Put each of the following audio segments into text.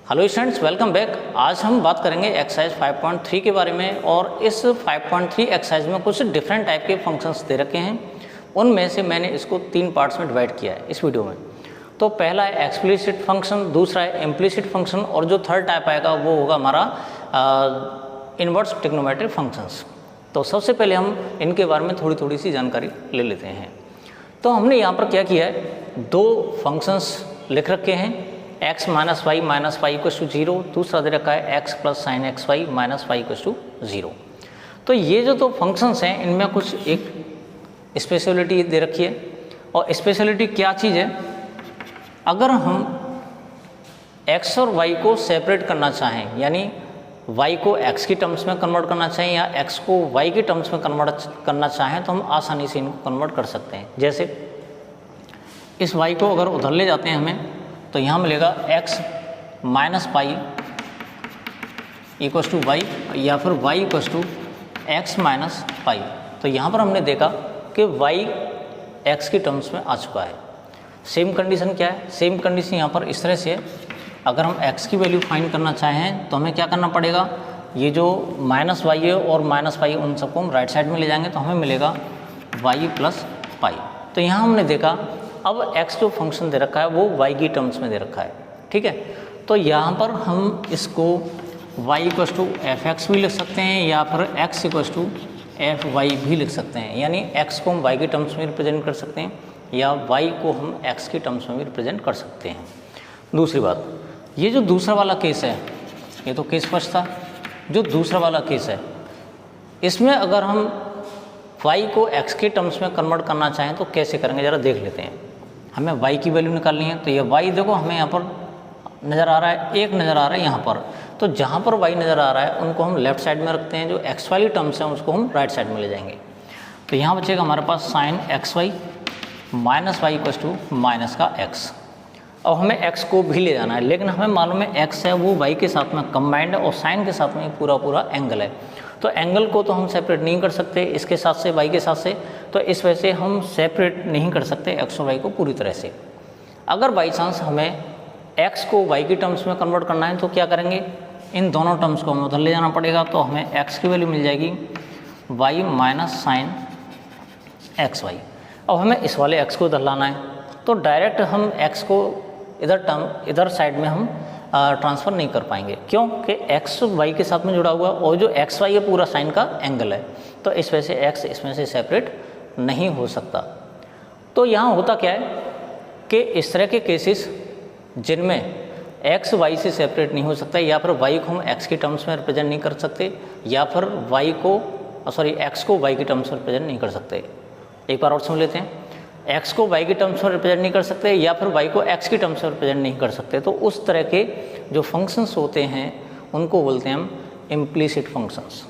Hello students, welcome back. आज हम बात करेंगे एक्सरसाइज 5.3 के बारे में। और इस 5.3 एक्सरसाइज में कुछ डिफरेंट टाइप के फंक्शंस दे रखे हैं। उनमें से मैंने इसको 3 पार्ट्स में डिवाइड किया है इस वीडियो में। तो पहला है एक्सप्लिसिट फंक्शन, दूसरा है इम्प्लिसिट फंक्शन, और जो थर्ड टाइप आएगा वो होगा हमारा इनवर्स ट्रिग्नोमेट्रिक फंक्शंस। तो सबसे पहले हम इनके बारे में थोड़ी सी जानकारी ले लेते हैं। तो हमने यहाँ पर क्या किया है, 2 फंक्शंस लिख रखे हैं, x minus y minus y equal to 0, दूसरा दे रखा है x plus sine x Y minus y equal to 0। तो ये जो 2 फंक्शंस हैं इनमें कुछ एक स्पेशलिटी दे रखी है। और स्पेशलिटी क्या चीज़ है, अगर हम x और y को सेपरेट करना चाहें, यानी y को x की टर्म्स में कन्वर्ट करना चाहें या x को y की टर्म्स में कन्वर्ट करना चाहें, तो हम आसानी से इनको कन्वर्ट कर सकते हैं। जैसे इस y को अगर उधर ले जाते हैं हमें, तो यहाँ मिलेगा x minus pi equals to y, या फिर y equals to x minus pi. तो यहाँ पर हमने देखा कि y x की टर्म्स में आ चुका है। सेम कंडीशन क्या है, सेम कंडीशन यहाँ पर इस तरह से है, अगर हम x की वैल्यू फाइंड करना चाहें तो हमें क्या करना पड़ेगा, ये जो माइनस वाई है और माइनस पाई उन सबको हम राइट साइड में ले जाएंगे तो हमें मिलेगा y प्लस पाई। तो यहाँ हमने देखा अब x जो फंक्शन दे रखा है वो y की टर्म्स में दे रखा है, ठीक है। तो यहाँ पर हम इसको y equals to f x भी लिख सकते हैं या फिर x equals to f y भी लिख सकते हैं, यानी x को हम y की टर्म्स में रिप्रेजेंट कर सकते हैं या y को हम x की टर्म्स में भी रिप्रेजेंट कर सकते हैं। दूसरी बात, ये जो दूसरा वाला केस है, ये तो केस फर्स्ट था। जो दूसरा वाला केस है, इसमें अगर हम y को x के टर्म्स में कन्वर्ट करना चाहें तो कैसे करेंगे, ज़रा देख लेते हैं। हमें y की वैल्यू निकालनी है, तो ये y देखो हमें यहाँ पर नज़र आ रहा है, एक नज़र आ रहा है यहाँ पर। तो जहाँ पर y नज़र आ रहा है उनको हम लेफ्ट साइड में रखते हैं, जो x वाली टर्म्स हैं उसको हम राइट साइड में ले जाएंगे। तो यहाँ बचेगा हमारे पास sine x Y minus Y equals to minus का x। अब हमें x को भी ले जाना है, लेकिन हमें मालूम है x है वो y के साथ में कंबाइंड है और साइन के साथ में पूरा एंगल है। तो एंगल को तो हम सेपरेट नहीं कर सकते इसके साथ से, y के साथ से, तो इस वजह से हम सेपरेट नहीं कर सकते x और y को पूरी तरह से। अगर बाई चांस हमें x को y की टर्म्स में कन्वर्ट करना है तो क्या करेंगे, इन दोनों टर्म्स को हमें उधर ले जाना पड़ेगा। तो हमें x की वैल्यू मिल जाएगी y minus sine x y. अब हमें इस वाले x को उधर लाना है, तो डायरेक्ट हम x को इधर साइड में हम ट्रांसफ़र नहीं कर पाएंगे, क्योंकि x y के साथ में जुड़ा हुआ और जो एक्स वाई है पूरा साइन का एंगल है, तो इस वजह से x इसमें से सेपरेट नहीं हो सकता। तो यहाँ होता क्या है कि इस तरह के केसेस जिनमें x y से सेपरेट नहीं हो सकता, या फिर y को हम x की टर्म्स में रिप्रेजेंट नहीं कर सकते, या फिर x को y की टर्म्स में रिप्रेजेंट नहीं कर सकते। एक बार और सुन लेते हैं, x को y की टर्म्स में रिप्रेजेंट नहीं कर सकते या फिर y को x की टर्म्स में रिप्रेजेंट नहीं कर सकते। तो उस तरह के जो फंक्शंस होते हैं उनको बोलते हैं हम इम्प्लिसिट फंक्शंस,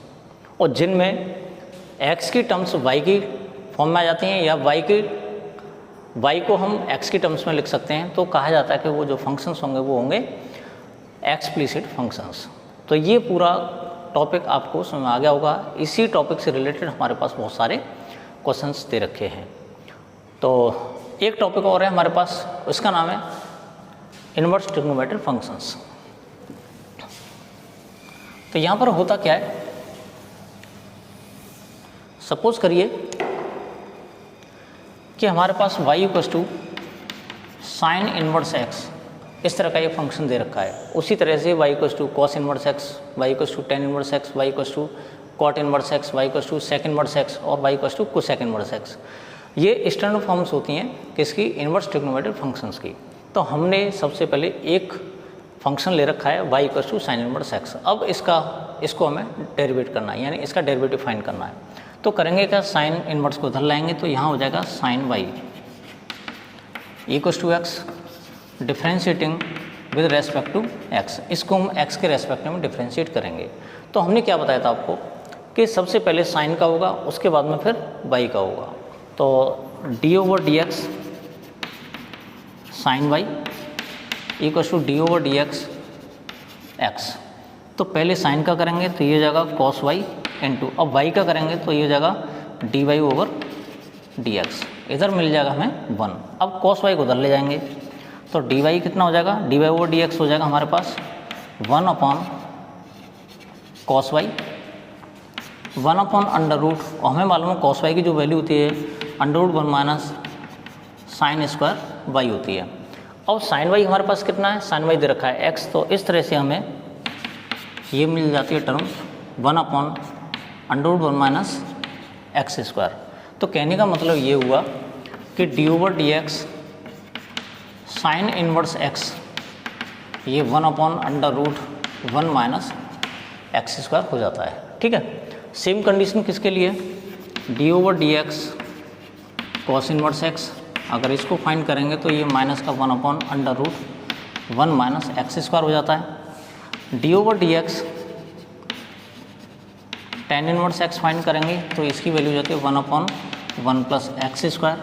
और जिनमें x की टर्म्स y की फॉर्म में आ जाती हैं या y को हम x की टर्म्स में लिख सकते हैं, तो कहा जाता है कि वो जो फंक्शंस होंगे वो होंगे एक्सप्लिसिट फंक्शंस। तो ये पूरा टॉपिक आपको समझ में आ गया होगा। इसी टॉपिक से रिलेटेड हमारे पास बहुत सारे क्वेश्चंस दे रखे हैं। तो एक टॉपिक और है हमारे पास, उसका नाम है इनवर्स ट्रिग्नोमेट्रिक फंक्शंस। तो यहाँ पर होता क्या है, सपोज करिए कि हमारे पास y equals to sine inverse x, इस तरह का ये फंक्शन दे रखा है। उसी तरह से y equals to cos inverse x, y equals to tan inverse x, y equals to cot inverse x, y equals to sec inverse x और y equals to cosec inverse x। ये standard forms होती हैं किसकी, inverse trigonometric functions की। तो हमने सबसे पहले एक फंक्शन ले रखा है y equals to sine inverse x। अब इसको हमें डेरिवेट करना है, यानी इसका डेरिवेटिव फाइंड करना है। तो करेंगे क्या, साइन इनवर्स को उधर लाएंगे, तो यहाँ हो जाएगा sine y equals to x differentiating with respect to x। इसको हम x के रेस्पेक्ट में डिफ्रेंशिएट करेंगे। तो हमने क्या बताया था आपको कि सबसे पहले साइन का होगा, उसके बाद में फिर y का होगा। तो d over D x sine y equals to d over D x x. तो पहले साइन का करेंगे तो ये हो जाएगा कॉस वाई इंटू, अब वाई का करेंगे तो ये हो जाएगा D Y over D x. इधर मिल जाएगा हमें 1। अब कॉस वाई को उधर ले जाएंगे, तो डी वाई कितना हो जाएगा, D Y over D x हो जाएगा हमारे पास 1 upon cos y, 1 upon under root, और हमें मालूम है कॉस वाई की जो वैल्यू होती है under root 1 minus sine square y होती है। और साइन वाई हमारे पास कितना है, साइन वाई दे रखा है एक्स, तो इस तरह से हमें ये मिल जाती है term 1 upon under root 1 minus x square. तो कहने का मतलब ये हुआ कि d over D x sine inverse x ये 1 upon under root 1 minus x square हो जाता है। ठीक है, सेम कंडीशन किसके लिए, d over D x cos inverse x, अगर इसको फाइंड करेंगे तो ये माइनस का 1 upon under root 1 minus x square हो जाता है। D over D x tan inverse x find करेंगे तो इसकी वैल्यू जाती है 1 अपॉन 1 प्लस एक्स स्क्वायर,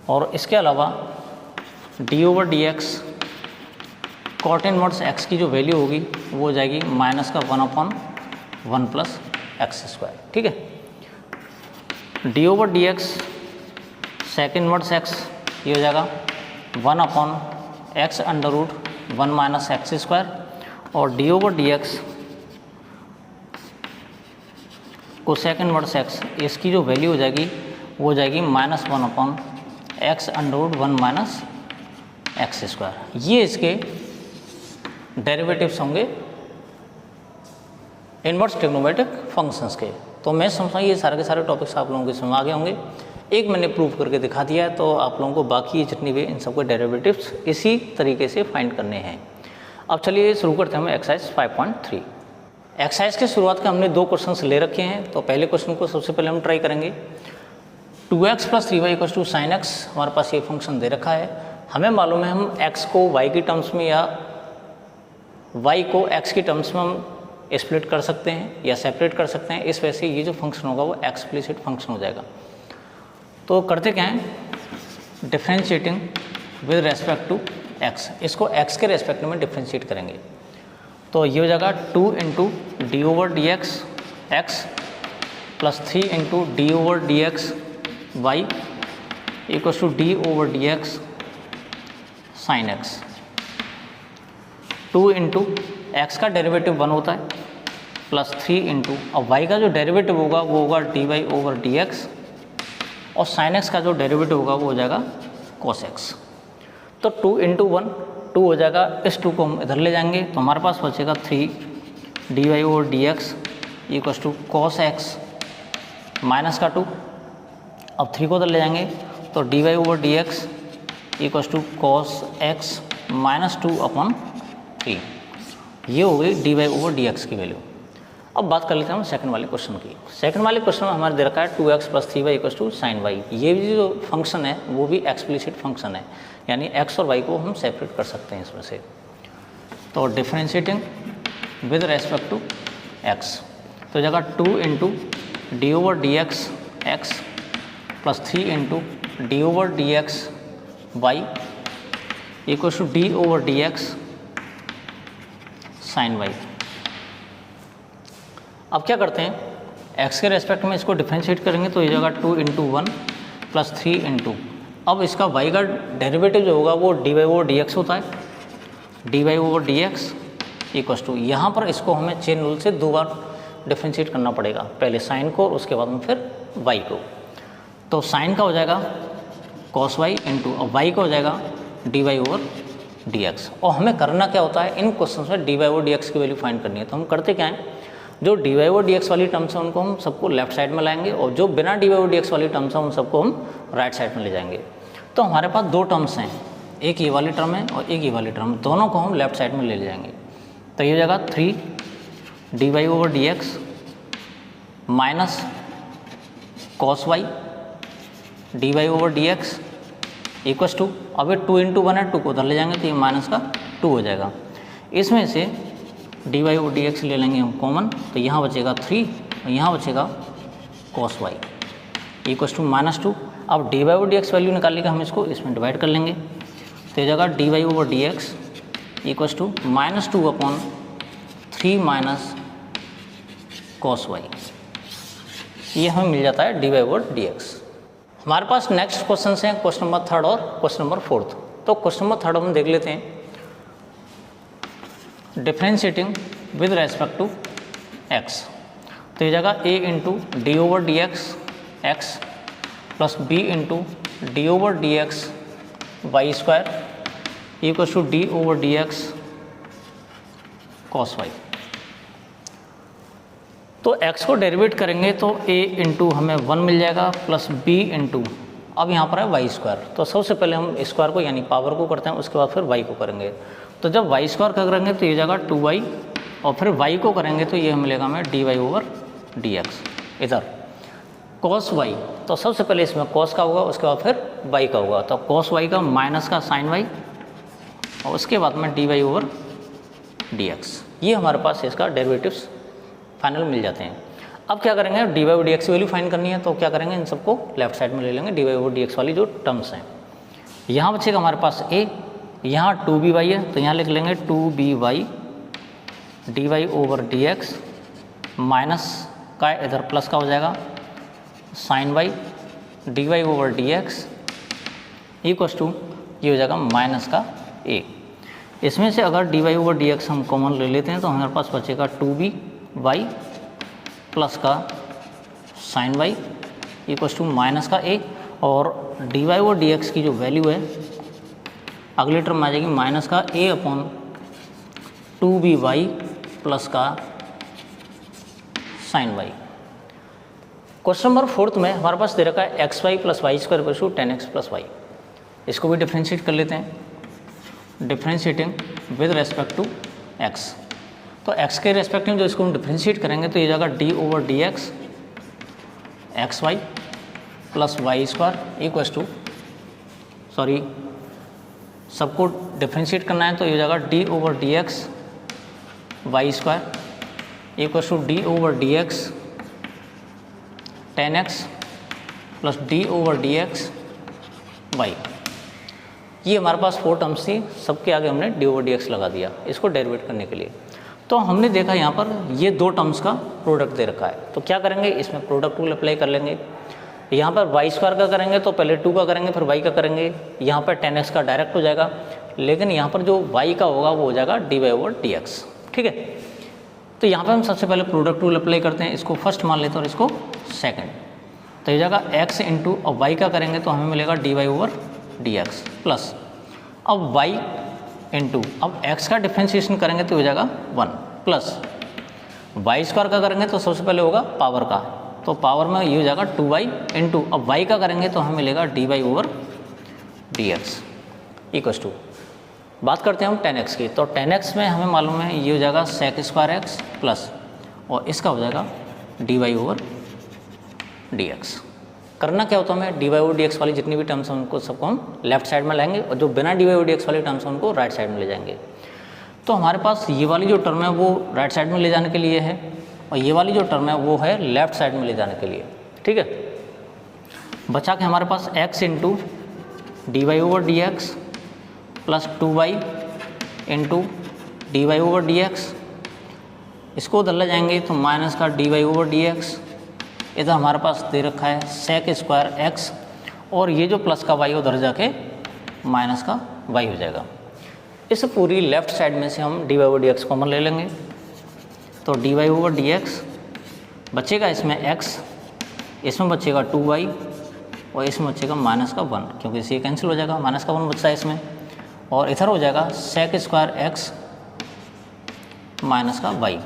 और इसके अलावा d over D x cot inverse x की जो वैल्यू होगी वो हो जाएगी माइनस का 1 अपॉन 1 प्लस एक्स स्क्वायर। ठीक है, d over D x sec inverse x ये हो जाएगा 1 upon x under root 1 minus x square, और डी ओवर डी एक्स को सेक इनवर्स एक्स इसकी जो वैल्यू हो जाएगी वो हो जाएगी minus 1 upon x under root 1 minus x square. ये इसके डेरिवेटिव्स होंगे इनवर्स ट्रिग्नोमेट्रिक फंक्शंस के। तो मैं समझता हूँ ये सारे के सारे टॉपिक्स आप लोगों के समझ आ गए होंगे। एक मैंने प्रूव करके दिखा दिया है, तो आप लोगों को बाकी जितनी भी इन सबके डेरिवेटिव्स इसी तरीके से फाइंड करने हैं। अब चलिए शुरू करते हैं हम एक्सरसाइज 5.3। एक्सरसाइज के शुरुआत के हमने 2 क्वेश्चंस ले रखे हैं, तो पहले क्वेश्चन को सबसे पहले हम ट्राई करेंगे। 2x plus 3y equals to sine x, हमारे पास ये फंक्शन दे रखा है। हमें मालूम है हम x को y की टर्म्स में या y को x की टर्म्स में हम स्प्लिट कर सकते हैं या सेपरेट कर सकते हैं। इस वजह से ये जो फंक्शन होगा वो एक्सप्लिसिट फंक्शन हो जाएगा। तो करते क्या हैं, differentiating with respect to x, इसको x के रेस्पेक्ट में डिफ्रेंशिएट करेंगे। तो ये हो जाएगा 2 into d over D x x plus 3 into d over D x y equals to d over D x sine x. 2 into x का derivative 1 होता है प्लस 3 इंटू, अब y का जो डेरिवेटिव होगा वो होगा d Y over D x, और साइन एक्स का जो डेरिवेटिव होगा वो हो जाएगा कॉस एक्स। तो 2 इंटू 1 2 हो जाएगा, इस 2 को हम इधर ले जाएंगे तो हमारे पास बचेगा 3 d Y over D x equals to cos x minus का 2। अब 3 को इधर ले जाएंगे तो d Y over D x equals to cos x minus 2 upon 3। ये हो गई d Y over D x की वैल्यू। अब बात कर लेते हैं हम सेकंड वाले क्वेश्चन की। सेकंड वाले क्वेश्चन में हमारे दे रखा है 2x plus 3y equals to sine y. ये भी जो फंक्शन है वो भी एक्सप्लिसिट फंक्शन है, यानी x और y को हम सेपरेट कर सकते हैं इसमें से। तो differentiating with respect to x, तो जगह 2 into d over D x x plus 3 into d over D x y equals to d over D x sine y. अब क्या करते हैं, x के रेस्पेक्ट में इसको डिफ्रेंशिएट करेंगे तो ये जगह 2 इंटू 1 प्लस 3 इंटू, अब इसका y का डेरिवेटिव जो होगा वो d Y over D x होता है, d Y over D x equals to, यहाँ पर इसको हमें चेन रूल से 2 बार डिफ्रेंशिएट करना पड़ेगा, पहले साइन को और उसके बाद में फिर y को। तो साइन का हो जाएगा कॉस वाई इंटू, और y का हो जाएगा D Y over D x. और हमें करना क्या होता है, इन क्वेश्चन में d Y over D x की वैल्यू फाइंड करनी है। तो हम करते क्या हैं, जो डी वाई ओवर डी एक्स वाली टर्म्स हैं उनको हम सबको लेफ्ट साइड में लाएंगे, और जो बिना d Y over D x वाली टर्म्स हैं उन सबको हम राइट साइड में ले जाएंगे। तो हमारे पास 2 टर्म्स हैं, एक ये वाली टर्म है और एक ये वाली टर्म, दोनों को हम लेफ्ट साइड में ले जाएंगे। तो ये जगह 3 d Y over D x minus cos y d Y over D x equals to, अब ये 2 इंटू 1 है, 2 को उधर ले जाएंगे तो ये माइनस का 2 हो जाएगा। इसमें से d Y over D x ले लेंगे हम कॉमन, तो यहाँ बचेगा 3 और यहाँ बचेगा cos y equals to minus 2। अब d Y over D x value निकालने का हम इसको इसमें डिवाइड कर लेंगे, तो ये जगह d Y over D x equals to minus 2 upon 3 minus cos y, ये हमें मिल जाता है d Y over D x. हमारे पास नेक्स्ट क्वेश्चन हैं क्वेश्चन नंबर 3 और क्वेश्चन नंबर 4। तो क्वेश्चन नंबर 3 हम देख लेते हैं। Differentiating with respect to x, तो ये जगह a into d over D x plus b into d over D x y square equal to d over D x cos y. तो x को derivate करेंगे तो a इंटू हमें 1 मिल जाएगा plus b into, अब यहाँ पर है वाई स्क्वायर, तो सबसे पहले हम स्क्वायर को यानी पावर को करते हैं, उसके बाद फिर y को करेंगे। तो जब वाई स्क्वायर का करेंगे तो ये जगह 2y और फिर y को करेंगे तो ये मिलेगा हमें dy ओवर dx। इधर cos y, तो सबसे पहले इसमें cos का होगा, उसके बाद फिर y का होगा, तो cos y का माइनस का sin y और उसके बाद में dy ओवर dx। ये हमारे पास इसका डेरिवेटिव्स फाइनल मिल जाते हैं। अब क्या करेंगे, d Y over D x की वैल्यू फाइंड करनी है, तो क्या करेंगे, इन सबको लेफ्ट साइड में ले लेंगे, d Y over D x वाली जो टर्म्स हैं। यहाँ बचेगा हमारे पास a, यहाँ 2by है तो यहाँ लिख लेंगे 2by d Y over D x minus का इधर प्लस का हो जाएगा sine y d Y over D x equals to ये हो जाएगा माइनस का a। इसमें से अगर d Y over D x हम कॉमन ले लेते हैं तो हमारे पास बचेगा 2by प्लस का sine y equals to minus का a, और d Y over D x की जो वैल्यू है अगली टर्म आ जाएगी माइनस का a अपॉन 2by प्लस का साइन y। क्वेश्चन नंबर 4 में हमारे पास दे रखा है x Y plus Y square equal to 10x plus y. इसको भी डिफ्रेंशिएट कर लेते हैं, differentiating with respect to x। तो x के रेस्पेक्ट में जो इसको हम डिफ्रेंशिएट करेंगे तो ये जाएगा D over D x x Y plus Y square equals to, sorry सबको डिफ्रेंशिएट करना है तो ये जाएगा D over D x y square equals to d over D x 10x plus d over D x y. ये हमारे पास 4 terms थी, सबके आगे हमने डी ओवर डी एक्स लगा दिया इसको डेरिवेट करने के लिए। तो हमने देखा यहाँ पर ये 2 टर्म्स का प्रोडक्ट दे रखा है, तो क्या करेंगे, इसमें प्रोडक्ट रूल अप्लाई कर लेंगे। यहाँ पर वाई स्क्वायर का करेंगे तो पहले 2 का करेंगे फिर y का करेंगे, यहाँ पर 10x का डायरेक्ट हो जाएगा, लेकिन यहाँ पर जो y का होगा वो हो जाएगा D Y over D x. ठीक है, तो यहाँ पर हम सबसे पहले प्रोडक्ट रूल अप्लाई करते हैं, इसको फर्स्ट मान लेते हैं और इसको सेकंड। तो ये जाएगा x इंटू अब y का करेंगे तो हमें मिलेगा d Y over D x plus अब y इंटू अब x का डिफ्रेंशिएशन करेंगे तो हो जाएगा 1 प्लस वाई स्क्वायर का करेंगे तो सबसे पहले होगा पावर का, तो पावर में ये हो जाएगा 2y इंटू अब y का करेंगे तो हमें मिलेगा d Y over D x equals to. बात करते हैं हम 10x की, तो 10x में हमें मालूम है ये हो जाएगा सेक स्क्वायर एक्स प्लस और इसका हो जाएगा D Y over D x. करना क्या होता है, हमें d Y over D x वाली जितनी भी टर्म्स हैं उनको सबको हम लेफ्ट साइड में लाएंगे और जो बिना d Y over D x वाली टर्म्स हैं उनको राइट साइड में ले जाएंगे। तो हमारे पास ये वाली जो टर्म है वो राइट साइड में ले जाने के लिए है और ये वाली जो टर्म है वो है लेफ्ट साइड में ले जाने के लिए। ठीक है, बचा के हमारे पास x into d Y over D x plus 2y into d Y over D x, इसको उधर ले जाएंगे तो माइनस का d Y over D x, इधर हमारे पास दे रखा है सेक स्क्वायर एक्स और ये जो प्लस का y उधर जाके माइनस का y हो जाएगा। इस पूरी लेफ्ट साइड में से हम d Y over D x common ले लेंगे, तो d Y over D x बचेगा इसमें x, इसमें बचेगा 2y और इसमें बचेगा माइनस का 1 क्योंकि इसे कैंसिल हो जाएगा, माइनस का 1 बचता है इसमें, और इधर हो जाएगा सेक स्क्वायर एक्स माइनस का y।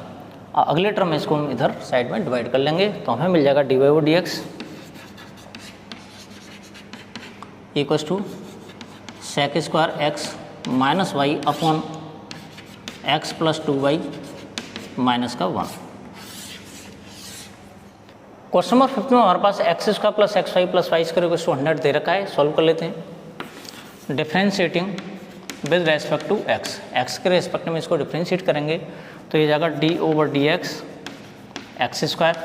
अगले टर्म में इसको हम इधर साइड में डिवाइड कर लेंगे तो हमें मिल जाएगा D Y over D x equals to sec square X minus Y upon X plus 2y minus का 1। क्वेश्चन नंबर 5 में हमारे पास X square plus x Y plus Y square equal to 100 दे रखा है, सॉल्व कर लेते हैं। Differentiating with respect to x, x के रेस्पेक्ट में इसको डिफ्रेंशिएट करेंगे तो ये जाएगा D over D x x square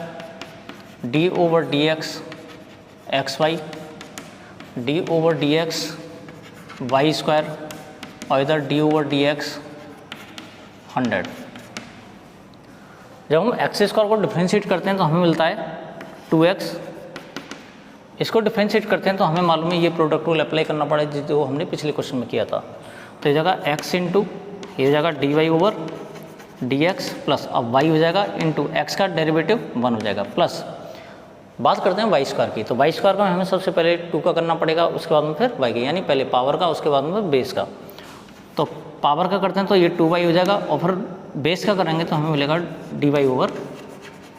D over D x x y d over D x y square और इधर डी ओवर डी एक्स 100। जब हम एक्स स्क्वायर को डिफ्रेंशिएट करते हैं तो हमें मिलता है 2x, इसको डिफ्रेंशिएट करते हैं तो हमें मालूम है ये प्रोडक्ट रूल अप्लाई करना पड़ेगा जो हमने पिछले क्वेश्चन में किया था। तो ये जगह x इंटू ये जगह d Y over dx plus अब y हो जाएगा इंटू एक्स का डेरिवेटिव 1 हो जाएगा प्लस बात करते हैं वाई स्क्वायर की। तो वाई स्क्वायर का हमें सबसे पहले 2 का करना पड़ेगा, उसके बाद में फिर वाई का, यानी पहले पावर का उसके बाद में बेस का। तो पावर का करते हैं तो ये 2y हो जाएगा और फिर बेस का करेंगे तो हमें मिलेगा dy over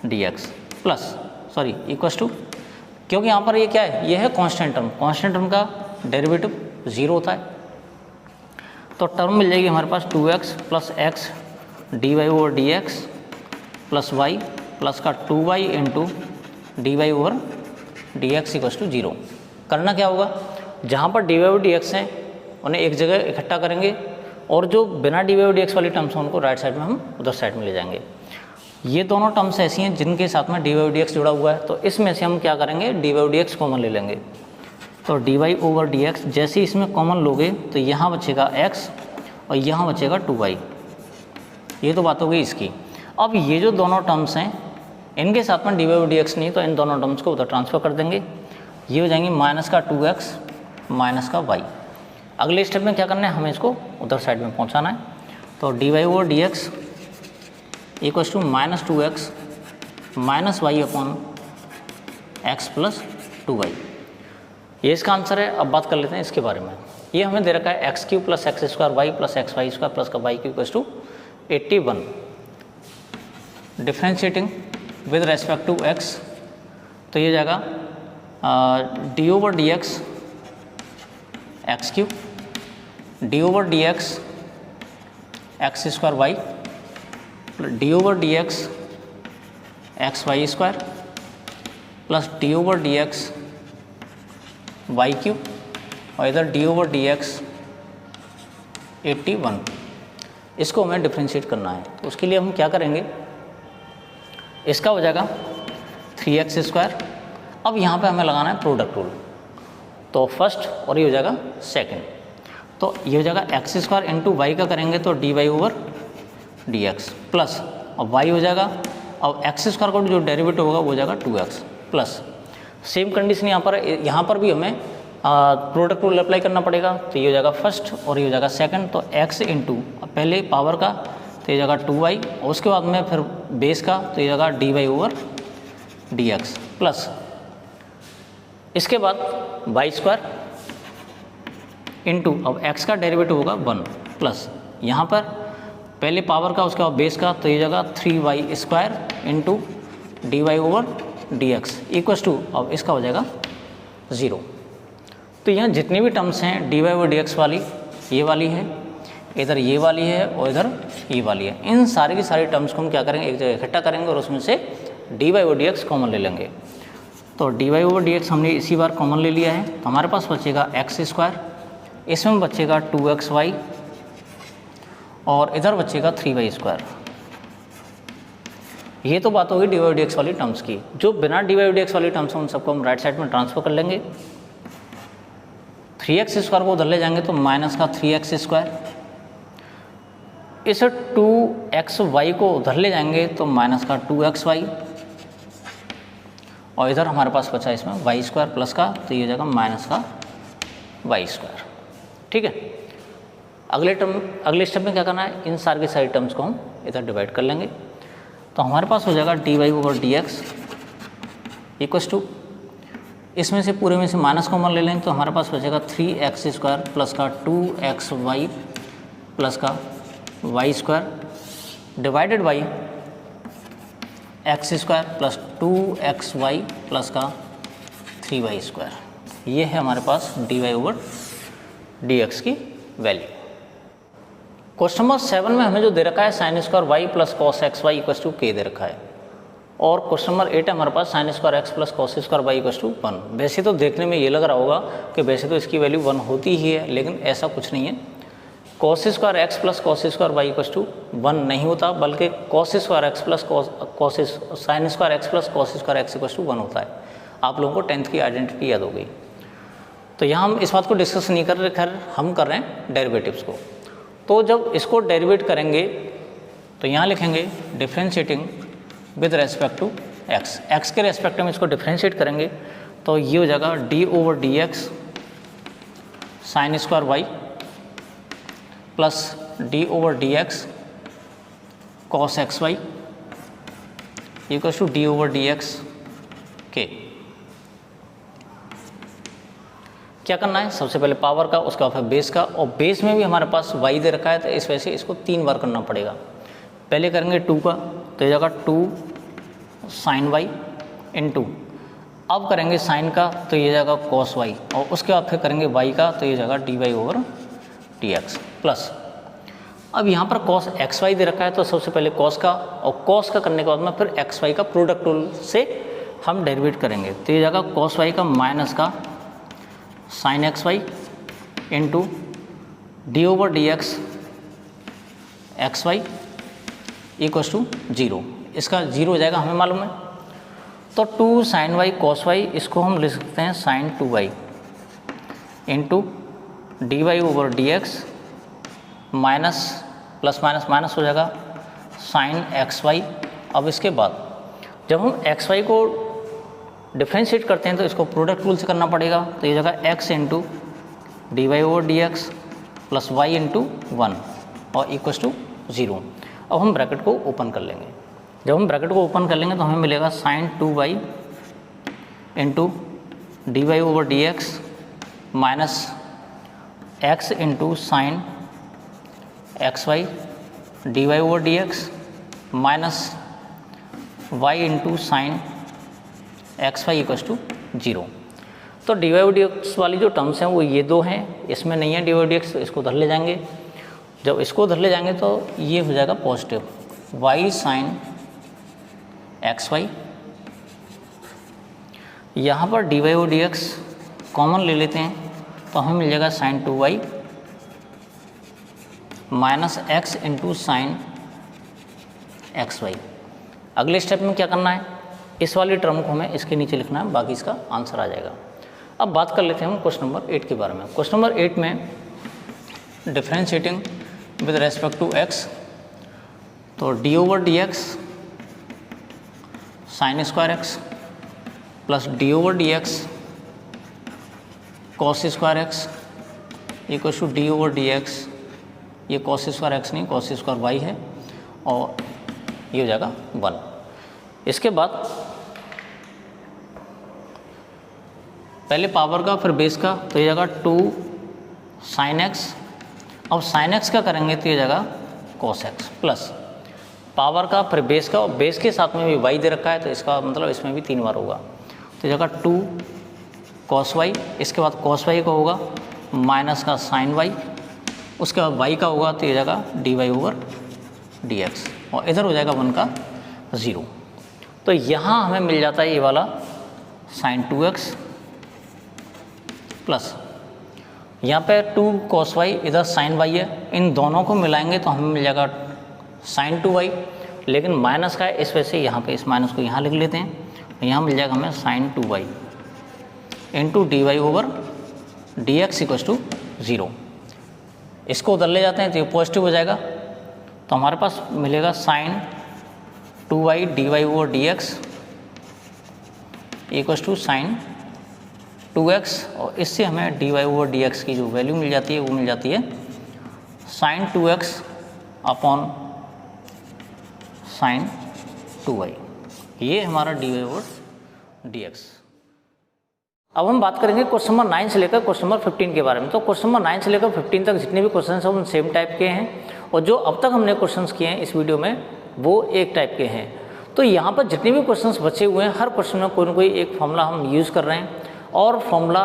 dx plus sorry equals to, क्योंकि यहाँ पर ये क्या है, ये है कांस्टेंट टर्म, कांस्टेंट टर्म का डेरिवेटिव 0 होता है। तो टर्म मिल जाएगी हमारे पास 2x plus x dy over dx plus y plus का 2y into dy over dx equals to 0। करना क्या होगा, जहाँ पर dy ओवर dx हैं उन्हें एक जगह इकट्ठा करेंगे और जो बिना dy ओवर dx वाली टर्म्स हैं उनको राइट साइड में हम उधर साइड में ले जाएंगे। ये दोनों टर्म्स ऐसी हैं जिनके साथ में dy ओवर dx जुड़ा हुआ है, तो इसमें से हम क्या करेंगे, dy ओवर dx कॉमन ले लेंगे। तो dy ओवर dx जैसे ही इसमें कॉमन लोगे तो यहाँ बचेगा x और यहाँ बचेगा 2y। ये तो बात हो गई इसकी। अब ये जो दोनों टर्म्स हैं इनके साथ में dy ओवर dx नहीं, तो इन दोनों टर्म्स को उधर ट्रांसफर कर देंगे। ये हो जाएंगी माइनस का 2x माइनस का y। अगले स्टेप में क्या करना है, हमें इसको उधर साइड में पहुंचाना है। तो dy over dx equals to minus 2x minus y upon x plus 2y। ये इसका आंसर है। अब बात कर लेते हैं इसके बारे में। ये हमें दे रखा है x³ plus x square y plus x y square plus का y³ equals to 81। Differentiating with respect to x, तो ये जाएगा D over D x x³ d over D x x square y d over D x x y square plus d over D x y³ और इधर D over D x 81। इसको हमें differentiate करना है, तो उसके लिए हम क्या करेंगे, इसका हो जाएगा 3x स्क्वायर। अब यहाँ पे हमें लगाना है प्रोडक्ट रूल, तो फर्स्ट और ये हो जाएगा सेकंड। तो ये हो जाएगा एक्स स्क्वायर इंटू वाई का करेंगे तो dy ओवर dx प्लस अब y हो जाएगा, अब एक्स स्क्वायर का जो डेरिवेटिव होगा वो हो जाएगा 2x प्लस सेम कंडीशन यहाँ पर भी हमें प्रोडक्ट रूल अप्लाई करना पड़ेगा। तो ये हो जाएगा फर्स्ट और ये हो जाएगा सेकंड। तो x इंटू पहले पावर का तो ये जाएगा 2y और उसके बाद में फिर बेस का तो ये जाएगा dy ओवर dx प्लस इसके बाद y स्क्वायर इंटू अब x का डेरिवेटिव होगा 1 प्लस यहाँ पर पहले पावर का उसके बाद बेस का तो ये जाएगा 3y square into dy over dx equals to अब इसका हो जाएगा 0। तो यहाँ जितनी भी टर्म्स हैं dy ओवर dx वाली, ये वाली है, इधर ये वाली है और इधर ये वाली है, इन सारी की सारी टर्म्स को हम क्या करेंगे, एक जगह इकट्ठा करेंगे और उसमें से dy ओवर dx कॉमन ले लेंगे। तो dy ओवर dx हमने इसी बार कॉमन ले लिया है, तो हमारे पास बचेगा एक्स स्क्वायर, इसमें बचेगा 2xy और इधर बचेगा 3y स्क्वायर। ये तो बात होगी dy ओवर dx वाली टर्म्स की। जो बिना dy ओवर dx वाली टर्म्स हैं उन सबको हम राइट साइड में ट्रांसफर कर लेंगे। 3x स्क्वायर को उधर ले जाएंगे तो माइनस का 3x स्क्वायर, इस 2xy को उधर ले जाएंगे तो माइनस का 2xy और इधर हमारे पास बचा इसमें y स्क्वायर प्लस का तो ये हो जाएगा माइनस का y स्क्वायर। ठीक है, अगले स्टेप में क्या करना है, इन सारी की सारी टर्म्स को हम इधर डिवाइड कर लेंगे। तो हमारे पास हो जाएगा dy over dx equals to, इसमें से पूरे में से माइनस कॉमन ले लेंगे तो हमारे पास बचेगा 3x स्क्वायर प्लस का 2xy प्लस का y square divided by x square plus 2xy plus का 3y स्क्वायर। ये है हमारे पास dy ओवर dx की वैल्यू। क्वेश्चन नंबर 7 में हमें जो दे रखा है sine square y plus cos x y equals to के दे रखा है, और क्वेश्चन नंबर 8 है हमारे पास sine square x plus cos square Y equals to 1। वैसे तो देखने में ये लग रहा होगा कि वैसे तो इसकी वैल्यू 1 होती ही है, लेकिन ऐसा कुछ नहीं है। Cos square x plus cos square Y equals to 1 नहीं होता, बल्कि cos square x plus sine square x plus cos square x equals to 1 होता है। आप लोगों को 10th की आइडेंटिटी याद हो गई। तो यहाँ हम इस बात को डिस्कस नहीं कर रहे, खैर हम कर रहे हैं डेरिवेटिव्स को। तो जब इसको डेरिवेट करेंगे तो यहाँ लिखेंगे differentiating with respect to x, x के रेस्पेक्ट में इसको डिफ्रेंशिएट करेंगे तो ये हो जाएगा D over D x sine square y plus d over D x cos x y equal to d over D x के। क्या करना है, सबसे पहले पावर का, उसके बाद फिर बेस का, और बेस में भी हमारे पास y दे रखा है तो इस वजह से इसको 3 बार करना पड़ेगा। पहले करेंगे 2 का तो ये जाएगा 2 साइन वाई इंटू, अब करेंगे साइन का तो ये जाएगा कॉस वाई, और उसके बाद फिर करेंगे y का तो ये जाएगा D Y over D x plus. अब यहाँ पर कॉस एक्स वाई दे रखा है तो सबसे पहले कॉस का, और कॉस का करने के बाद में फिर एक्स वाई का प्रोडक्ट रूल से हम डेरिवेट करेंगे तो ये जाएगा कॉस वाई का माइनस का sine x y into d over D x y equals to 0। इसका 0 हो जाएगा, हमें मालूम है। तो 2 साइन वाई कॉस वाई, इसको हम लिख सकते हैं sine 2y into d Y over D x minus plus minus minus हो जाएगा साइन एक्स वाई। अब इसके बाद जब हम एक्स वाई को डिफ्रेंशिएट करते हैं तो इसको प्रोडक्ट रूल से करना पड़ेगा तो ये जगह x into d Y over D x plus y into 1 और इक्वल्स टू 0। अब हम ब्रैकेट को ओपन कर लेंगे। जब हम ब्रैकेट को ओपन कर लेंगे तो हमें मिलेगा sine 2y into d Y over D x minus x into sine x y d Y over D x minus y into sine x y equals to 0। तो डी वाई डी एक्स वाली जो terms हैं वो ये दो हैं, इसमें नहीं है डी वाई डी एक्स, तो इसको धर ले जाएंगे। जब इसको धर ले जाएंगे तो ये हो जाएगा positive y sine x y. यहाँ पर d y d x common ले लेते हैं तो हमें मिल जाएगा sine 2y minus x into sine x y. अगले स्टेप में क्या करना है, इस वाली टर्म को हमें इसके नीचे लिखना है, बाकी इसका आंसर आ जाएगा। अब बात कर लेते हैं हम क्वेश्चन नंबर 8 के बारे में। क्वेश्चन नंबर 8 में differentiating with respect to x, तो d over D x sine square x plus d over D x cos square x equal to d over D x, ये कॉस स्क्वायर एक्स नहीं cos square y है, और ये हो जाएगा 1। इसके बाद पहले पावर का फिर बेस का तो ये जाएगा 2 साइन एक्स। अब साइन एक्स का करेंगे तो ये जाएगा कॉस एक्स प्लस पावर का फिर बेस का, और बेस के साथ में भी वाई दे रखा है तो इसका मतलब इसमें भी 3 बार होगा तो ये जाएगा 2 कॉस वाई। इसके बाद कॉस वाई का होगा माइनस का साइन वाई, उसके बाद वाई का होगा तो ये जाएगा D Y over D x, और इधर हो जाएगा 1 का 0। तो यहाँ हमें मिल जाता है ये वाला साइन 2x प्लस यहाँ पे 2 cos y, इधर साइन y है, इन दोनों को मिलाएंगे तो हमें मिल जाएगा साइन 2y, लेकिन माइनस का है इस वजह से यहाँ पे इस माइनस को यहाँ लिख लेते हैं। यहाँ मिल जाएगा हमें sine 2y into d Y over D x equals to 0। इसको उधर ले जाते हैं तो ये पॉजिटिव हो जाएगा, तो हमारे पास मिलेगा sine 2y d Y over D x equals to sine 2x, और इससे हमें d Y over D x की जो वैल्यू मिल जाती है वो मिल जाती है sign 2x upon sine 2y। ये हमारा d Y over D x. अब हम बात करेंगे क्वेश्चन नंबर 9 से लेकर क्वेश्चन नंबर 15 के बारे में। तो क्वेश्चन नंबर 9 से लेकर 15 तक जितने भी क्वेश्चन हैं उन सेम टाइप के हैं, और जो अब तक हमने क्वेश्चंस किए हैं इस वीडियो में वो एक टाइप के हैं। तो यहाँ पर जितने भी क्वेश्चंस बचे हुए हैं हर क्वेश्चन में कोई ना कोई एक फॉर्मूला हम यूज़ कर रहे हैं, और फॉर्मूला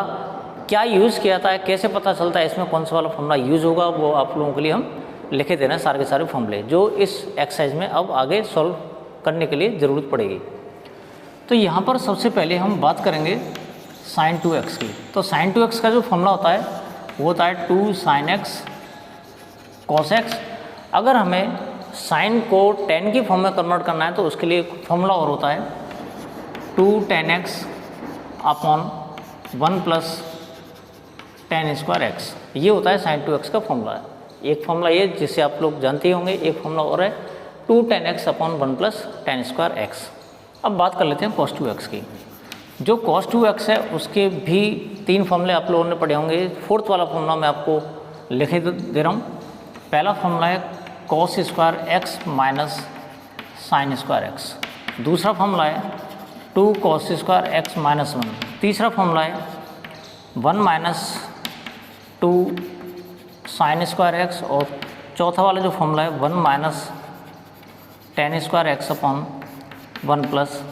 क्या यूज़ किया था, कैसे पता चलता है इसमें कौन सा वाला फॉर्मूला यूज़ होगा, वो आप लोगों के लिए हम लिखे दे रहे हैं सारे के सारे फॉर्मूले जो इस एक्सरसाइज में अब आगे सॉल्व करने के लिए ज़रूरत पड़ेगी। तो यहाँ पर सबसे पहले हम बात करेंगे साइन 2x की। तो साइन 2x का जो फॉर्मूला होता है वो होता है 2 साइन एक्स कॉस एक्स। अगर हमें साइन को tan की फॉर्म में कन्वर्ट करना है तो उसके लिए फॉर्मूला और होता है 2 tan x upon 1 plus tan square x. ये होता है साइन 2x का फॉर्मूला। एक फॉर्मूला ये जिसे आप लोग जानते ही होंगे, एक फॉर्मूला और है 2 tan x upon 1 plus tan square x. अब बात कर लेते हैं cos 2x की। जो cos 2x है उसके भी 3 फॉर्मूले आप लोगों ने पढ़े होंगे। फोर्थ वाला फॉर्मूला मैं आपको लिखे दे रहा हूँ। पहला फॉर्मूला है cos square X minus sine square x. दूसरा फॉर्मूला है 2 कॉस स्क्वायर एक्स माइनस 1। तीसरा फॉर्मूला है 1 माइनस 2 साइन स्क्वायर एक्स। और चौथा वाला जो फॉर्मूला है 1 minus ten square x upon 1 plus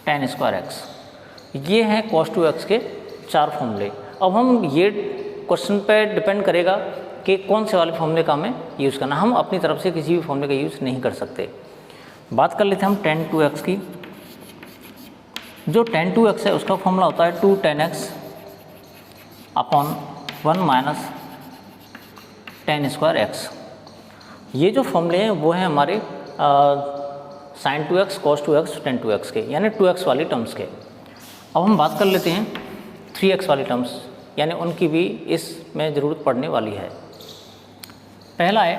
tan square x. ये हैं cos 2x के 4 फॉर्मूले। अब हम ये क्वेश्चन पे डिपेंड करेगा कि कौन से वाले फॉर्मूले का हमें यूज़ करना। हम अपनी तरफ से किसी भी फॉर्मूले का यूज़ नहीं कर सकते। बात कर लेते हैं हम tan 2x की। जो tan 2x है उसका फॉर्मूला होता है 2 tan x upon 1 minus ten square x. ये जो फॉर्मूले हैं वो हैं हमारे sin 2x, cos 2x, tan 2x के, यानी 2x वाली टर्म्स के। अब हम बात कर लेते हैं 3x वाली टर्म्स, यानी उनकी भी इसमें ज़रूरत पड़ने वाली है। पहला है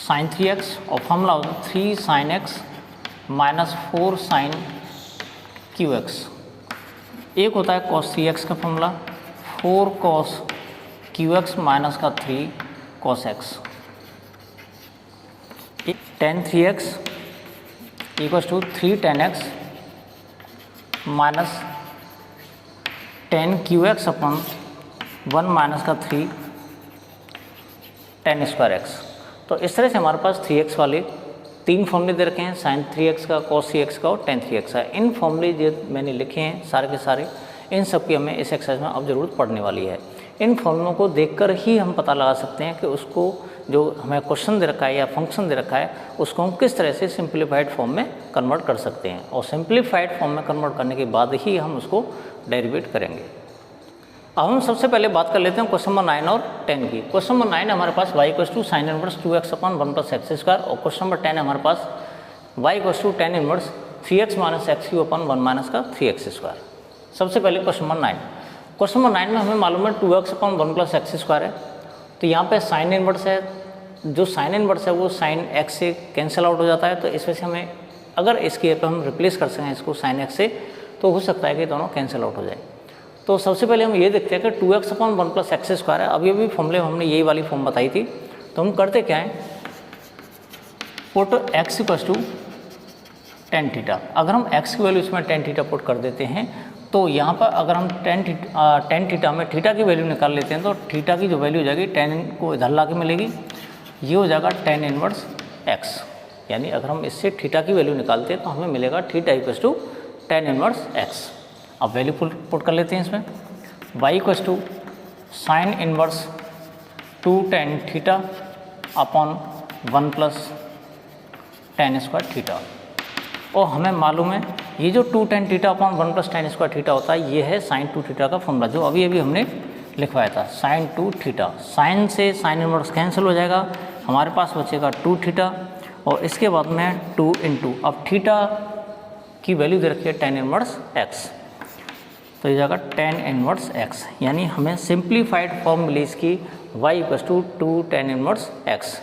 sin 3x और फॉर्मूला होता है 3 sin x minus 4 sin qx। एक होता है cos 3x का फॉर्मूला 4 cos qx माइनस का 3 cos x। tan 3x equals to 3 tan x minus tan qx upon 1 minus का 3 tan स्क्वायर x। तो इस तरह से हमारे पास 3x वाले 3 फॉर्मूले दे रखे हैं, sin 3x का, cos 3x का और tan 3x का। इन फॉर्मूले जो मैंने लिखे हैं सारे के सारे, इन सब की हमें इस एक्सरसाइज में अब ज़रूरत पड़ने वाली है। इन फॉर्मूलों को देखकर ही हम पता लगा सकते हैं कि उसको जो हमें क्वेश्चन दे रखा है या फंक्शन दे रखा है उसको हम किस तरह से सिंप्लीफाइड फॉर्म में कन्वर्ट कर सकते हैं। और सिंप्लीफाइड फॉर्म में कन्वर्ट करने के बाद ही हम उसको डेरिवेट करेंगे। अब हम सबसे पहले बात कर लेते हैं क्वेश्चन नंबर 9 और 10 की। क्वेश्चन नंबर 9 हमारे पास y equals to sine inverse 2x upon 1 plus x square. और क्वेश्चन नंबर 10 हमारे पास y equals to tan inverse 3x minus x cube upon 1 minus का 3x स्क्वायर। सबसे पहले क्वेश्चन नंबर 9। क्वेश्चन नंबर 9 में हमें मालूम है 2x upon 1 plus x square है। तो यहाँ पे साइन इनवर्स है, जो साइन इनवर्स है वो साइन x से कैंसिल आउट हो जाता है। तो इस वजह से हमें अगर इसके पे हम रिप्लेस कर सकें इसको साइन x से, तो हो सकता है कि दोनों कैंसिल आउट हो जाए। तो सबसे पहले हम ये देखते हैं कि 2x upon 1 plus x square है। अब ये भी फॉर्मूले हमने यही वाली फॉर्म बताई थी। तो हम करते क्या है, put x equals to tan theta. अगर हम x की वैल्यू इसमें टेन थीटा पुट कर देते हैं तो यहाँ पर अगर हम टेन थीटा में थीटा की वैल्यू निकाल लेते हैं तो थीटा की जो वैल्यू हो जाएगी टेन को इधर ला के मिलेगी, ये हो जाएगा टेन इनवर्स x। यानी अगर हम इससे थीटा की वैल्यू निकालते हैं तो हमें मिलेगा theta equals to tan inverse x। अब वैल्यू पुट कर लेते हैं इसमें, y equals to sine inverse 2 tan theta upon 1 plus tan square theta. और हमें मालूम है ये जो 2 tan theta upon 1 plus tan square theta होता है, ये है साइन 2 थीटा का फॉर्मूला जो अभी हमने लिखवाया था, साइन 2 थीटा। साइन से साइन इनवर्स कैंसिल हो जाएगा, हमारे पास बचेगा 2 थीटा और इसके बाद में 2 इंटू, अब थीटा की वैल्यू दे रखी है टेन इनवर्स x, तो ये जाएगा टेन इनवर्स x। यानी हमें सिंप्लीफाइड फॉर्म मिली इसकी y equals to 2 tan inverse x।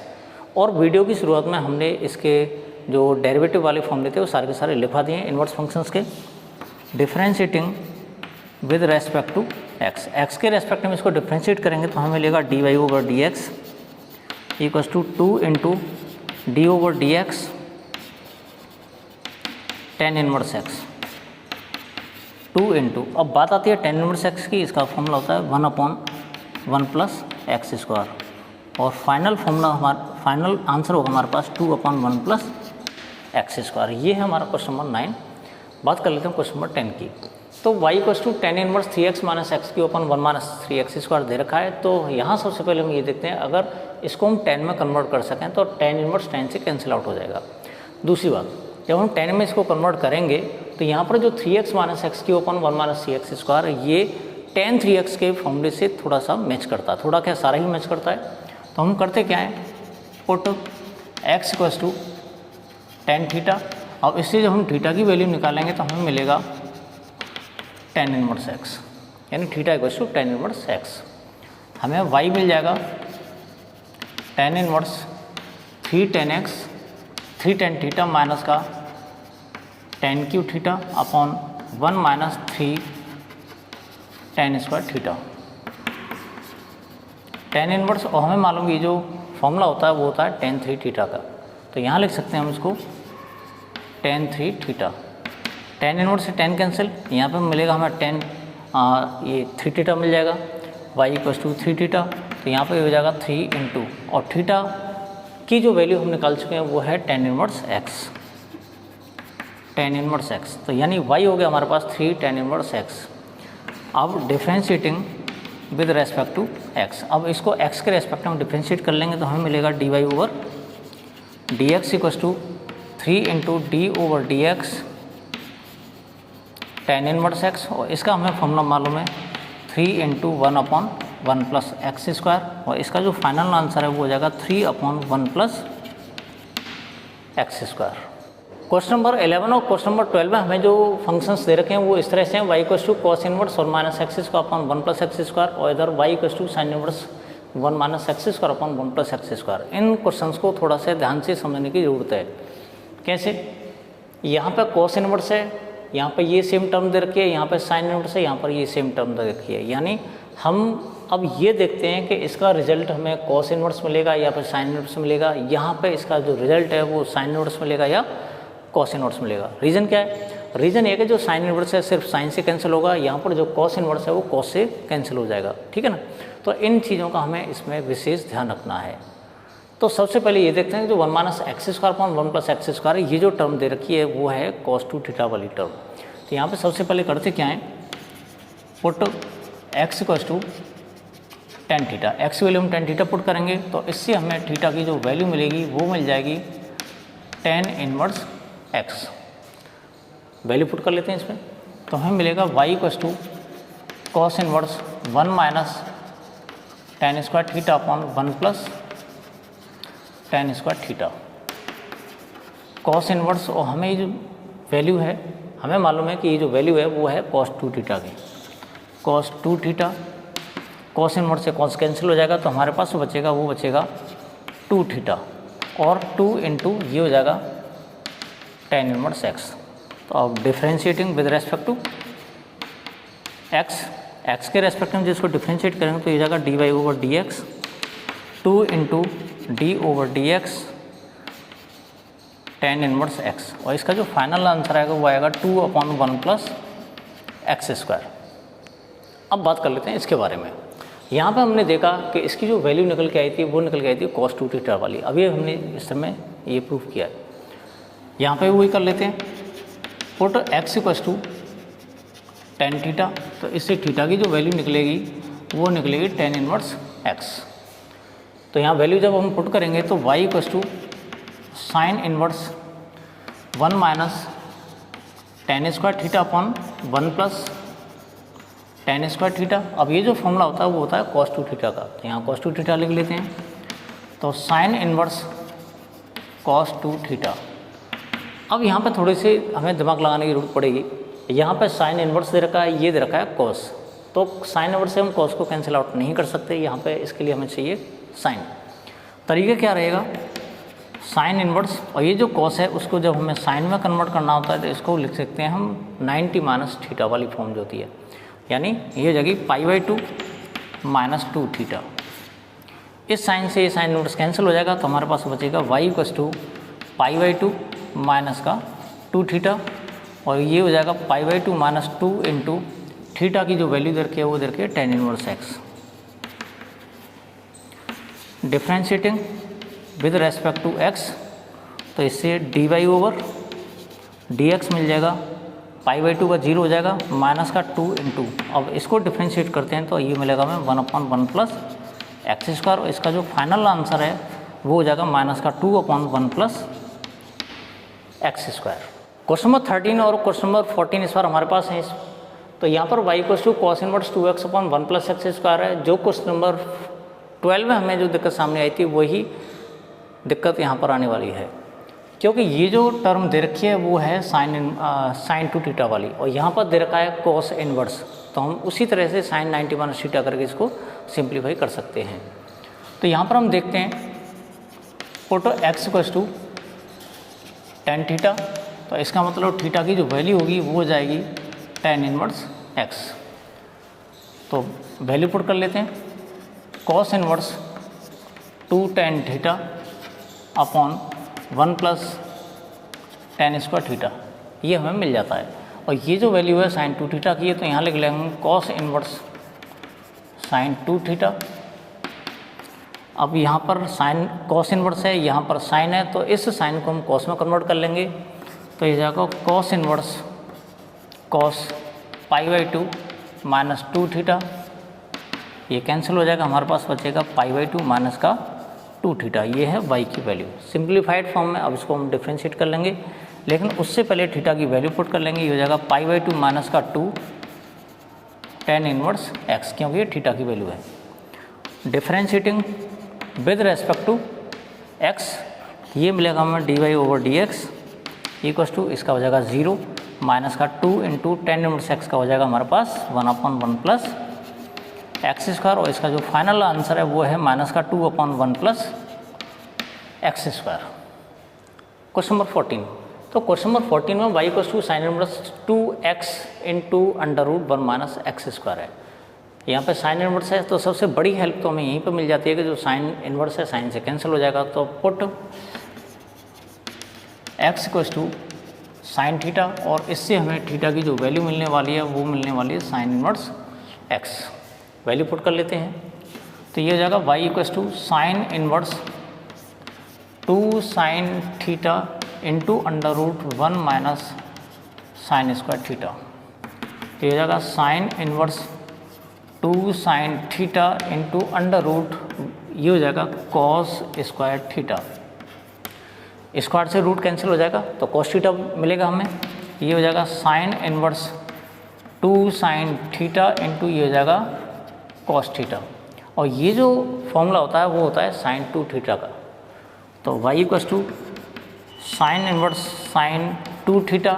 और वीडियो की शुरुआत में हमने इसके जो डेरिवेटिव वाले फॉर्मूले थे वो सारे के सारे लिखवा दिए हैं इनवर्स फंक्शंस के। Differentiating with respect to x के रेस्पेक्ट में इसको डिफरेंशिएट करेंगे तो हमें मिलेगा dy over dx equals to 2 into d over D x tan inverse x 2 into, अब बात आती है टेन इनवर्स x की, इसका फॉर्मूला होता है 1 अपॉन 1 प्लस एक्स स्क्वायर। और फाइनल फॉर्मूला फाइनल आंसर होगा हमारे पास 2 अपॉन 1 प्लस एक्स स्क्वायर। ये है हमारा क्वेश्चन नंबर 9। बात कर लेते हैं क्वेश्चन नंबर 10 की। तो y equals to tan inverse 3x minus x cube upon 1 minus 3x square दे रखा है। तो यहाँ सबसे पहले हम ये देखते हैं अगर इसको हम 10 में कन्वर्ट कर सकें तो टेन इनवर्स 10 से कैंसिल आउट हो जाएगा। दूसरी बात, जब हम 10 में इसको कन्वर्ट करेंगे तो यहाँ पर जो 3x minus x cube upon 1 minus 3x square, ये tan 3x के फॉर्मूले से थोड़ा सा मैच करता है, थोड़ा क्या सारा ही मैच करता है। तो हम करते क्या है, put x equals to tan theta. अब इससे जब हम थीटा की वैल्यू निकालेंगे तो हमें मिलेगा टेन इनवर्स x, यानी theta equals to tan inverse x। हमें y मिल जाएगा tan inverse 3 tan x 3 tan theta minus का tan cube theta upon 1 minus 3 tan square theta tan inverse. और हमें मालूम ये जो फॉर्मूला होता है वो होता है tan 3 थीटा का। तो यहाँ लिख सकते हैं हम इसको tan 3 थीटा। tan इनवर्स से tan कैंसिल, यहाँ पे मिलेगा हमें tan ये 3 थीटा मिल जाएगा, y इक्वल्स टू 3 थीटा। तो यहाँ पे हो जाएगा 3 इंटू, और थीटा की जो वैल्यू हम निकाल चुके हैं वो है tan inverse x, tan inverse x। तो यानी y हो गया हमारे पास 3 tan इनवर्स x। अब differentiating with respect to x, अब इसको x के रेस्पेक्ट में हम डिफ्रेंशिएट कर लेंगे तो हमें मिलेगा dy over dx equals to 3 into d over D x tan inverse x, और इसका हमें फॉर्मूला मालूम है 3 इंटू 1/1 प्लस एक्स स्क्वायर, और इसका जो फाइनल आंसर है वो हो जाएगा 3/1 plus x square. Question number 11 और क्वेश्चन नंबर 12 में हमें जो फंक्शंस दे रखे हैं वो इस तरह से हैं, y equals to cos inverse और minus x square upon 1 plus x square, और इधर y equals to sine inverse 1 minus x square upon 1 plus x square. इन क्वेश्चंस को थोड़ा सा ध्यान से समझने की ज़रूरत है। कैसे? यहाँ पर कॉस इनवर्स है, यहाँ पर ये सेम टर्म दे रखी है, यहाँ पर साइन इनवर्स है, यहाँ पर ये सेम टर्म दे रखी है। यानी हम अब ये देखते हैं कि इसका रिजल्ट हमें कॉस इनवर्स मिलेगा या फिर साइन इनवर्स मिलेगा। यहाँ पे इसका जो रिजल्ट है वो साइन इनवर्स मिलेगा या कॉस इनवर्स मिलेगा। रीज़न क्या है? रीज़न ये है कि जो साइन इनवर्स है सिर्फ साइन से कैंसिल होगा, यहाँ पर जो कॉस इनवर्स है वो कॉस से कैंसिल हो जाएगा। ठीक है ना? तो इन चीज़ों का हमें इसमें विशेष ध्यान रखना है। तो सबसे पहले ये देखते हैं कि जो 1 minus x square upon 1 plus x square ये जो टर्म दे रखी है वो है कॉस 2 थीटा वाली टर्म। तो यहाँ पर सबसे पहले करते क्या है, put x equals to tan theta, x की वैल्यू हम tan थीटा पुट करेंगे तो इससे हमें थीटा की जो वैल्यू मिलेगी वो मिल जाएगी tan inverse x। Value put कर लेते हैं इसमें, तो हमें मिलेगा y equals to cos inverse 1 minus tan square theta upon 1 plus tan square theta cos inverse. और हमें ये जो वैल्यू है हमें मालूम है कि ये जो वैल्यू है वो है cos 2 थीटा की, cos 2 थीटा। कॉस इनवर्स से कॉस कैंसिल हो जाएगा तो हमारे पास बचेगा वो बचेगा 2 थीटा, और 2 इंटू ये हो जाएगा tan इनवर्स x। तो अब differentiating with respect to x के रेस्पेक्ट में जिसको डिफ्रेंशिएट करेंगे तो ये जाएगा dy over D x, 2 into d over D x tan inverse x, और इसका जो फाइनल आंसर आएगा वो आएगा 2/1 प्लस एक्स स्क्वायर। अब बात कर लेते हैं इसके बारे में। यहाँ पे हमने देखा कि इसकी जो वैल्यू निकल के आई थी वो निकल के आई थी cos 2 थीटा वाली। अभी हमने इस समय ये प्रूफ किया है। यहाँ पे वही कर लेते हैं, put x equals to tan theta, तो इससे थीटा की जो वैल्यू निकलेगी वो निकलेगी tan इनवर्स x। तो यहाँ वैल्यू जब हम पुट करेंगे तो y equals to sine inverse 1 minus tan square theta upon 1 plus tan square theta. अब ये जो फॉर्मूला होता है वो होता है cos 2 थीटा का, तो यहाँ cos 2 थीटा लिख लेते हैं। तो साइन इनवर्स cos 2 थीटा। अब यहाँ पे थोड़ी सी हमें दिमाग लगाने की जरूरत पड़ेगी। यहाँ पे साइन इनवर्स दे रखा है, ये दे रखा है cos, तो साइन इनवर्स से हम cos को कैंसिल आउट नहीं कर सकते। यहाँ पे इसके लिए हमें चाहिए साइन। तरीका क्या रहेगा, साइन इनवर्स, और ये जो cos है उसको जब हमें साइन में कन्वर्ट करना होता है तो इसको लिख सकते हैं हम 90 माइनस थीटा वाली फॉर्म जो होती है, यानी ये जगह π/2 माइनस 2 थीटा। इस साइन से ये साइन इनवर्स कैंसिल हो जाएगा तो हमारे पास बचेगा y इक्वल्स टू π/2 माइनस का 2 थीटा, और ये हो जाएगा π/2 माइनस 2 इंटू थीटा की जो वैल्यू दे रखी है वो दे रखी है tan inverse x। Differentiating with respect to x, तो इससे dy ओवर dx मिल जाएगा, π/2 का 0 हो जाएगा, माइनस का 2 इंटू, अब इसको डिफ्रेंशिएट करते हैं तो ये मिलेगा हमें 1/1 प्लस एक्स स्क्वायर, और इसका जो फाइनल आंसर है वो हो जाएगा माइनस का 2/1 plus x square. Question number 13 और क्वेश्चन नंबर 14 इस बार हमारे पास है। तो यहाँ पर y equals to cos inverse 2x/1 plus x square है। जो क्वेश्चन नंबर 12 में हमें जो दिक्कत सामने आई थी वही दिक्कत यहाँ पर आने वाली है, क्योंकि ये जो टर्म दे रखी है वो है साइन 2 थीटा वाली, और यहाँ पर दे रखा है कॉस इनवर्स, तो हम उसी तरह से साइन 90 माइनस थीटा करके इसको सिंप्लीफाई कर सकते हैं। तो यहाँ पर हम देखते हैं put x equals to tan theta, तो इसका मतलब थीटा की जो वैल्यू होगी वो हो जाएगी tan इनवर्स x। तो वैल्यू पुट कर लेते हैं, cos inverse 2 tan theta upon 1 plus tan square theta, ये हमें मिल जाता है। और ये जो वैल्यू है sin 2 थीटा की है, तो यहाँ लिख लेंगे cos इनवर्स sin 2 थीटा। अब यहाँ पर साइन cos इनवर्स है, यहाँ पर साइन है, तो इस साइन को हम cos में कन्वर्ट कर लेंगे, तो ये जाएगा cos inverse cos π/2 minus 2 theta, ये कैंसिल हो जाएगा, हमारे पास बचेगा π/2 माइनस का 2 थीटा। ये है y की वैल्यू सिंप्लीफाइड फॉर्म में। अब इसको हम डिफ्रेंशिएट कर लेंगे, लेकिन उससे पहले थीटा की वैल्यू पुट कर लेंगे। ये हो जाएगा π/2 माइनस का 2 tan इनवर्स x, क्योंकि ये थीटा की वैल्यू है। Differentiating with respect to x, ये मिलेगा हमें dy/dx इक्वल्स टू, इसका हो जाएगा 0 माइनस का 2 इंटू tan इनवर्स x का हो जाएगा हमारे पास 1/1 प्लस एक्स स्क्वायर, और इसका जो फाइनल आंसर है वो है माइनस का 2/1 plus x square. Question number 14। तो क्वेश्चन नंबर 14 में y equals to sine inverse 2x into √1 minus x square है। यहाँ पे साइन इनवर्स है, तो सबसे बड़ी हेल्प तो हमें यहीं पे मिल जाती है कि जो साइन इनवर्स है साइन से कैंसिल हो जाएगा, तो put x equals to sine theta, और इससे हमें थीटा की जो वैल्यू मिलने वाली है वो मिलने वाली है sine inverse x। Value put कर लेते हैं, तो ये हो जाएगा y equals to sine inverse 2 sine theta into √1 minus sine square theta. तो ये हो जाएगा sine inverse 2 sine theta into ये हो जाएगा कॉस स्क्वायर थीटा। स्क्वायर से रूट कैंसिल हो जाएगा, तो कॉस थीटा मिलेगा हमें। ये हो जाएगा sine inverse 2 sine theta into ये हो जाएगा कॉस थीटा, और ये जो फॉर्मूला होता है वो होता है साइन 2 थीटा का। तो y equals to sine inverse sine 2 theta,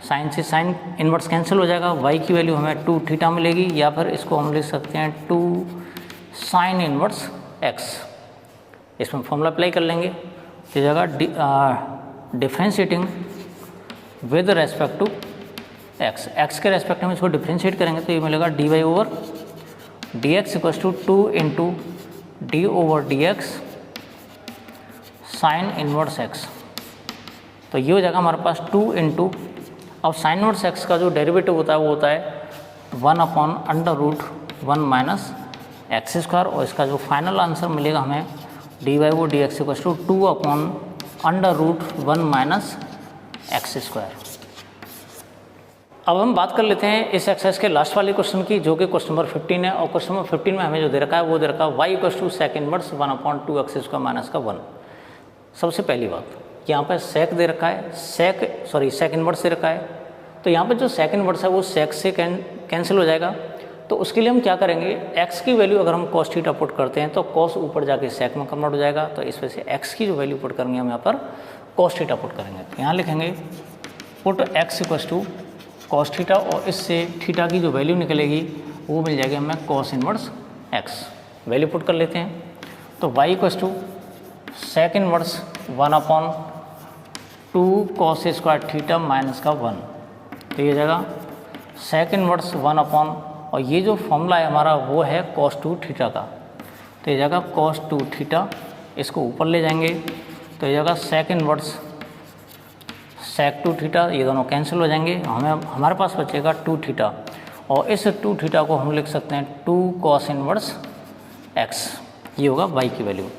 sine से साइन इनवर्स कैंसिल हो जाएगा, y की वैल्यू हमें 2 थीटा मिलेगी, या फिर इसको हम लिख सकते हैं 2 साइन इनवर्स x। इसमें फॉर्मूला अप्लाई कर लेंगे, तो जगह differentiating with respect to x के रेस्पेक्ट में इसको डिफ्रेंशिएट करेंगे, तो ये मिलेगा dy/dx equals to 2 into d/dx sine inverse x। तो ये हो जाएगा हमारे पास 2 इंटू, अब साइन इनवर्स x का जो डेरिवेटिव होता है वो होता है 1/√1 माइनस एक्स स्क्वायर, और इसका जो फाइनल आंसर मिलेगा हमें dy/dx equals to 2/√1 minus x square. अब हम बात कर लेते हैं इस एक्सरसाइज के लास्ट वाले क्वेश्चन की, जो कि क्वेश्चन नंबर 15 है। और क्वेश्चन नंबर 15 में हमें जो दे रखा है वो दे रखा है y equals to sec inverse 1/2 x square minus का 1। सबसे पहली बात, यहाँ पर सेक दे रखा है, सेक इनवर्स दे रखा है, तो यहाँ पर जो सेक इनवर्स है वो सेक से कैंसिल हो जाएगा। तो उसके लिए हम क्या करेंगे, x की वैल्यू अगर हम cos थीटा पुट करते हैं तो cos ऊपर जाके सेक में कन्वर्ट हो जाएगा, तो इस वजह से x की जो वैल्यू पुट करेंगे हम यहाँ पर cos थीटा पुट करेंगे। तो यहाँ लिखेंगे put x equals to cos theta, और इससे थीटा की जो वैल्यू निकलेगी वो मिल जाएगी हमें cos inverse x। Value put कर लेते हैं, तो y equals to sec inverse 1/2 cos square theta minus का 1। तो ये जाएगा सेक इनवर्स 1/, और ये जो फॉर्मूला है हमारा वो है cos 2 थीटा का, तो ये जाएगा cos 2 थीटा, इसको ऊपर ले जाएंगे, तो ये जाएगा सेक इनवर्स सेक 2 थीटा, ये दोनों कैंसिल हो जाएंगे, हमारे पास बचेगा 2 थीटा, और इस 2 थीटा को हम लिख सकते हैं 2 cos इनवर्स x। ये होगा y की वैल्यू।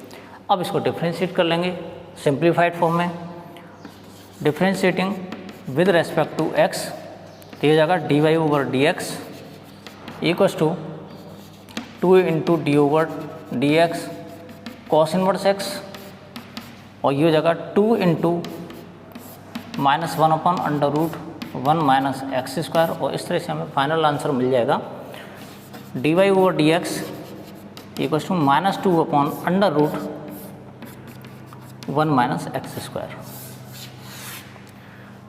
अब इसको डिफ्रेंशिएट कर लेंगे सिंप्लीफाइड फॉर्म में, differentiating with respect to x, तो ये जाएगा dy/dx equals to 2 into d/dx cos inverse x, और ये हो जाएगा 2 इंटू -1/√1 माइनस एक्स स्क्वायर, और इस तरह से हमें फाइनल आंसर मिल जाएगा dy/dx equals to -2/√1 minus x square.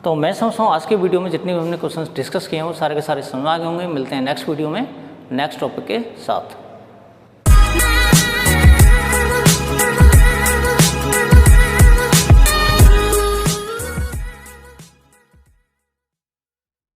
तो मैं समझता हूँ आज के वीडियो में जितने भी हमने क्वेश्चन डिस्कस किए हैं वो सारे के सारे समझ आ गए होंगे। मिलते हैं नेक्स्ट वीडियो में नेक्स्ट टॉपिक के साथ।